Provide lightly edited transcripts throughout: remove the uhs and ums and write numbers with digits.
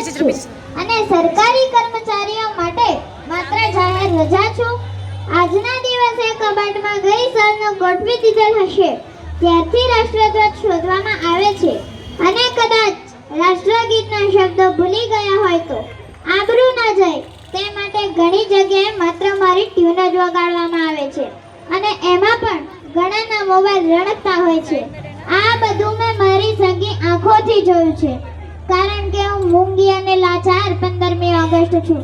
જ છું અને સરકારી કર્મચારીઓ માટે માત્ર જાહેર રજા છું. આજના દિવસે કબાટમાં ગઈ સાલનો ગોઠવી દીધેલ હશે ત્યારથી રાષ્ટ્રધ્વજ શોધવામાં આવે છે અને કદાચ રાષ્ટ્રગીતના શબ્દો ભૂલી ગયા હોય તો આબરૂ ન જાય તે માટે ઘણી જગ્યાએ માત્ર મારી ટ્યુન જ વગાડવામાં આવે છે અને એમાં પણ ઘણાના મોબાઈલ રણકતા હોય છે. આ બધું મેં મારી સગી આંખોથી જોયું છે કારણ કે હું મૂંગી અને લાચાર 15મી ઓગસ્ટ છું.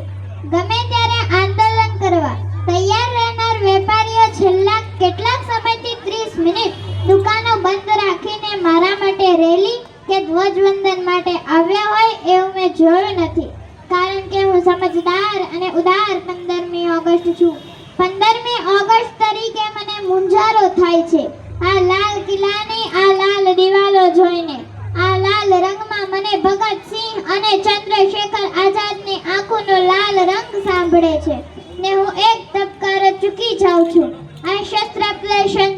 ગમે ત્યારે આંદોલન કરવા તૈયાર રહેનાર વેપારીઓ છેલ્લા કેટલાક સમયથી 30 મિનિટ દુકાનો બંધ રાખીને મારા માટે રેલી કે ધ્વજવંદન માટે આવ્યા હોય એવું મેં જોયું નથી કારણ કે હું સમજદાર અને ઉદાર 15મી ઓગસ્ટ છું. 15મી ઓગસ્ટ તરીકે મને મૂંઝારો થાય છે આ લાલ કિલ્લાની આ લાલ દિવાલો જોઈને. આ લાલ રંગમાં મને ભગતસિંહ અને ચંદ્રશેખર આઝાદની આંખોનો લાલ રંગ સાંભળે છે ને હું એક ધબકારો ચૂકી જાઉં છું. આ શસ્ત્ર પ્લેશન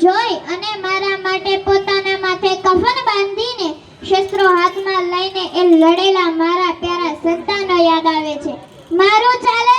જોઈ અને મારા માટે પોતાના માથે કફન બાંધીને શસ્ત્રો હાથમાં લઈને એ લડેલા મારા પ્યારા સંતાનો યાદ આવે છે. મારું ચાલે